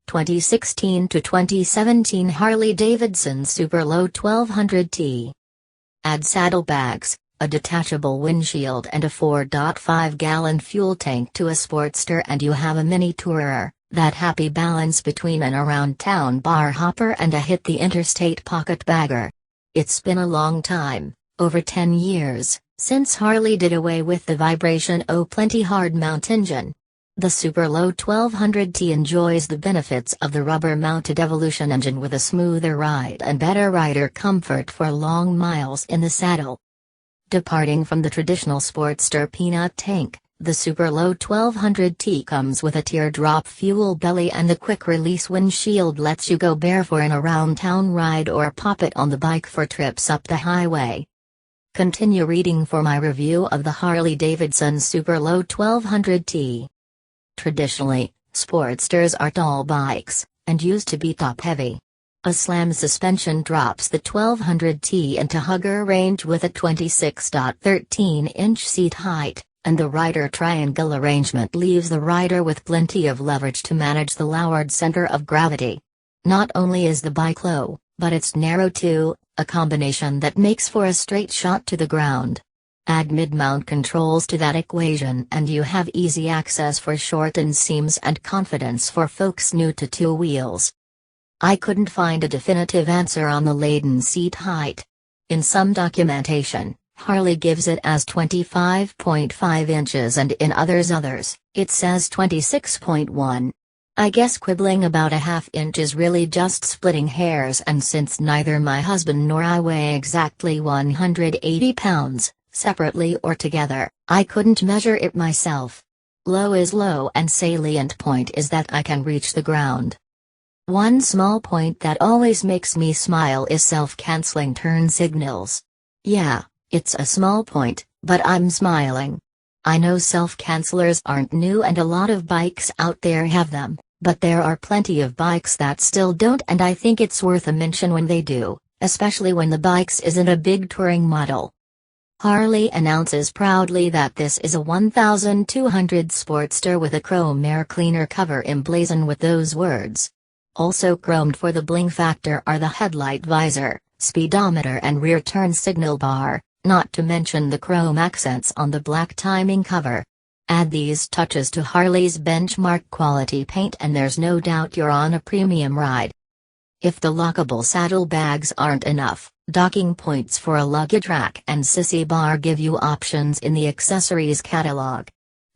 2016 to 2017 Harley Davidson SuperLow 1200T. Add saddlebags, a detachable windshield and a 4.5-gallon fuel tank to a Sportster and you have a mini tourer, that happy balance between an around-town bar hopper and a hit-the-interstate pocket bagger. It's been a long time, over 10 years, since Harley did away with the vibration plenty hard mount engine. The SuperLow 1200T enjoys the benefits of the rubber-mounted Evolution engine with a smoother ride and better rider comfort for long miles in the saddle. Departing from the traditional Sportster peanut tank, the SuperLow 1200T comes with a teardrop fuel belly and the quick-release windshield lets you go bare for an around-town ride or pop it on the bike for trips up the highway. Continue reading for my review of the Harley-Davidson SuperLow 1200T. Traditionally, Sportsters are tall bikes, and used to be top-heavy. A slam suspension drops the 1200T into hugger range with a 26.13-inch seat height, and the rider triangle arrangement leaves the rider with plenty of leverage to manage the lowered center of gravity. Not only is the bike low, but it's narrow too, a combination that makes for a straight shot to the ground. Add mid-mount controls to that equation and you have easy access for shortened seams and confidence for folks new to two wheels. I couldn't find a definitive answer on the laden seat height. In some documentation, Harley gives it as 25.5 inches and in others, it says 26.1. I guess quibbling about a half inch is really just splitting hairs, and since neither my husband nor I weigh exactly 180 pounds, separately or together, I couldn't measure it myself. Low is low and salient point is that I can reach the ground. One small point that always makes me smile is self-canceling turn signals. Yeah, it's a small point, but I'm smiling. I know self-cancelers aren't new and a lot of bikes out there have them, but there are plenty of bikes that still don't, and I think it's worth a mention when they do, especially when the bikes isn't a big touring model. Harley announces proudly that this is a 1200 Sportster with a chrome air cleaner cover emblazoned with those words. Also chromed for the bling factor are the headlight visor, speedometer and rear turn signal bar, not to mention the chrome accents on the black timing cover. Add these touches to Harley's benchmark quality paint and there's no doubt you're on a premium ride. If the lockable saddlebags aren't enough, docking points for a luggage rack and sissy bar give you options in the accessories catalog.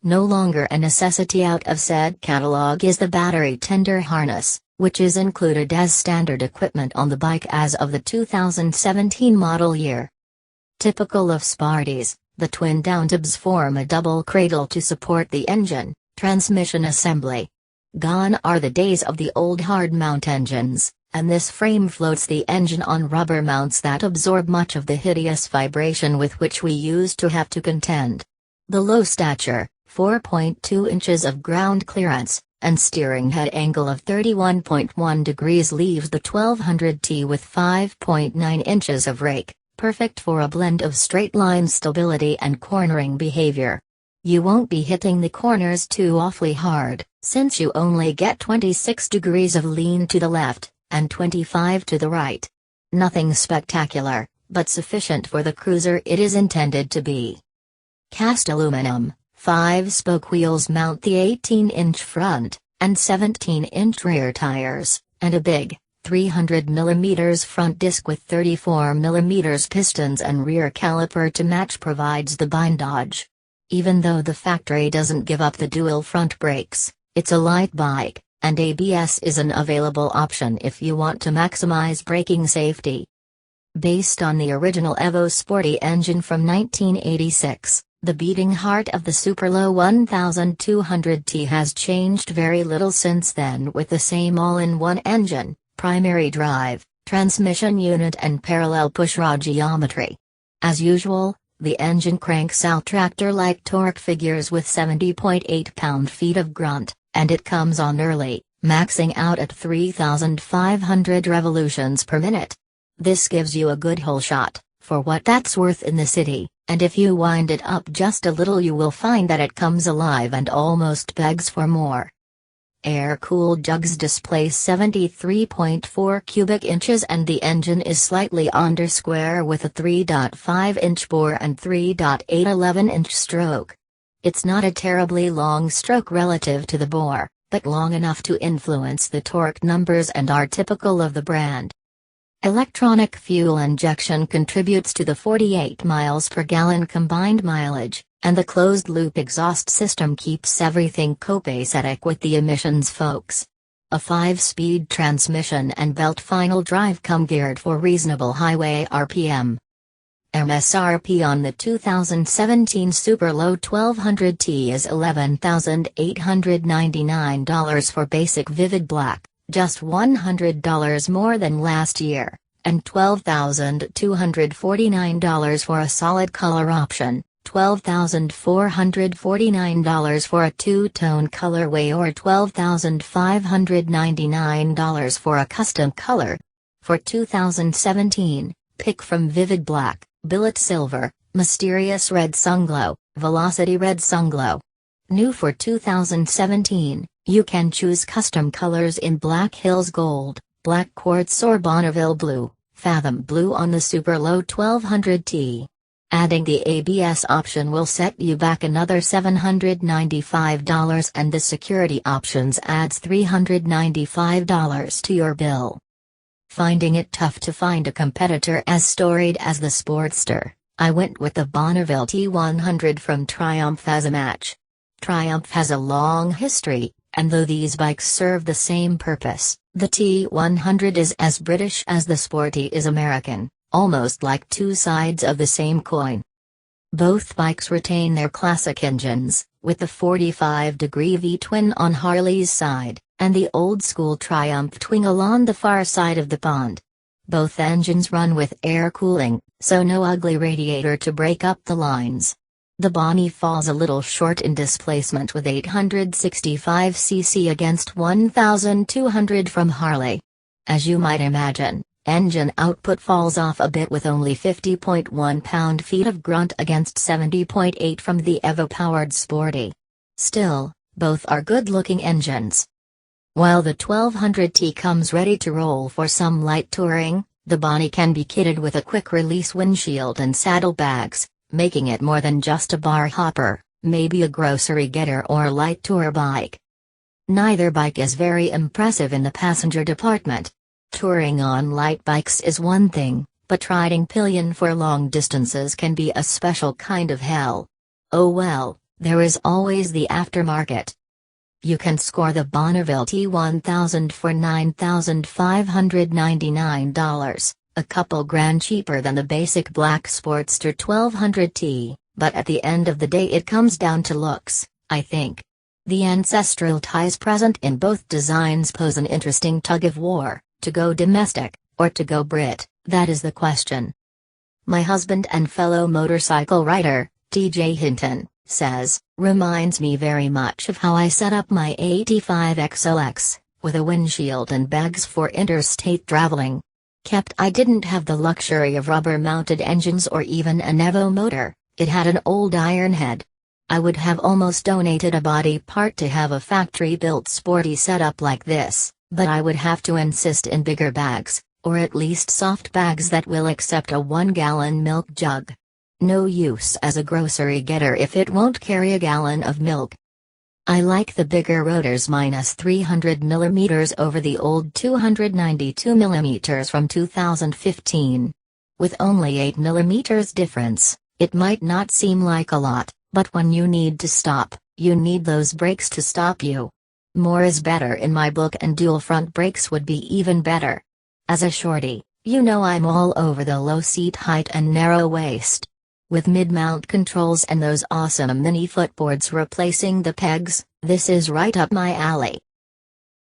No longer a necessity out of said catalog is the battery tender harness, which is included as standard equipment on the bike as of the 2017 model year. Typical of Sparties, the twin downtubs form a double cradle to support the engine, transmission assembly. Gone are the days of the old hard mount engines, and this frame floats the engine on rubber mounts that absorb much of the hideous vibration with which we used to have to contend. The low stature, 4.2 inches of ground clearance, and steering head angle of 31.1 degrees leaves the 1200T with 5.9 inches of rake, perfect for a blend of straight-line stability and cornering behavior. You won't be hitting the corners too awfully hard, since you only get 26 degrees of lean to the left, and 25 to the right. Nothing spectacular, but sufficient for the cruiser it is intended to be. Cast aluminum, 5-spoke wheels mount the 18-inch front, and 17-inch rear tires, and a big, 300mm front disc with 34mm pistons and rear caliper to match provides the bindage. Even though the factory doesn't give up the dual front brakes, it's a light bike, and ABS is an available option if you want to maximize braking safety. Based on the original Evo Sporty engine from 1986, the beating heart of the SuperLow 1200T has changed very little since then, with the same all-in-one engine, primary drive, transmission unit and parallel pushrod geometry. As usual, the engine cranks out tractor-like torque figures with 70.8 pound-feet of grunt, and it comes on early, maxing out at 3,500 revolutions per minute. This gives you a good hole shot, for what that's worth in the city, and if you wind it up just a little you will find that it comes alive and almost begs for more. Air-cooled jugs display 73.4 cubic inches and the engine is slightly under square with a 3.5-inch bore and 3.811-inch stroke. It's not a terribly long stroke relative to the bore, but long enough to influence the torque numbers and are typical of the brand. Electronic fuel injection contributes to the 48 miles per gallon combined mileage, and the closed-loop exhaust system keeps everything copacetic with the emissions folks. A 5-speed transmission and belt final drive come geared for reasonable highway RPM. MSRP on the 2017 SuperLow 1200T is $11,899 for basic Vivid Black, just $100 more than last year, and $12,249 for a solid color option, $12,449 for a two-tone colorway or $12,599 for a custom color. For 2017, pick from Vivid Black, Billet Silver, Mysterious Red Sunglow, Velocity Red Sunglow. New for 2017, you can choose custom colors in Black Hills Gold, Black Quartz or Bonneville Blue, Fathom Blue on the SuperLow 1200T. Adding the ABS option will set you back another $795 and the security options adds $395 to your bill. Finding it tough to find a competitor as storied as the Sportster, I went with the Bonneville T100 from Triumph as a match. Triumph has a long history, and though these bikes serve the same purpose, the T100 is as British as the Sporty is American, almost like two sides of the same coin. Both bikes retain their classic engines, with the 45-degree V-twin on Harley's side, and the old-school Triumph Twingle on the far side of the pond. Both engines run with air cooling, so no ugly radiator to break up the lines. The Bonnie falls a little short in displacement with 865 cc against 1,200 from Harley. As you might imagine, engine output falls off a bit with only 50.1 pound-feet of grunt against 70.8 from the Evo-powered Sporty. Still, both are good-looking engines. While the 1200T comes ready to roll for some light touring, the Bonnie can be kitted with a quick-release windshield and saddlebags, making it more than just a bar hopper, maybe a grocery getter or light tour bike. Neither bike is very impressive in the passenger department. Touring on light bikes is one thing, but riding pillion for long distances can be a special kind of hell. Oh well, there is always the aftermarket. You can score the Bonneville T1000 for $9,599, a couple grand cheaper than the basic black Sportster 1200T, but at the end of the day it comes down to looks, I think. The ancestral ties present in both designs pose an interesting tug-of-war, to go domestic, or to go Brit, that is the question. My husband and fellow motorcycle rider, TJ Hinton, says, reminds me very much of how I set up my 85 XLX, with a windshield and bags for interstate traveling. I didn't have the luxury of rubber-mounted engines or even an Evo motor, it had an old iron head. I would have almost donated a body part to have a factory-built sporty setup like this, but I would have to insist in bigger bags, or at least soft bags that will accept a 1-gallon milk jug. No use as a grocery getter if it won't carry a gallon of milk. I like the bigger rotors minus 300 mm over the old 292 mm from 2015. With only 8 mm difference, it might not seem like a lot, but when you need to stop, you need those brakes to stop you. More is better in my book, and dual front brakes would be even better. As a shorty, you know I'm all over the low seat height and narrow waist. With mid-mount controls and those awesome mini footboards replacing the pegs, this is right up my alley.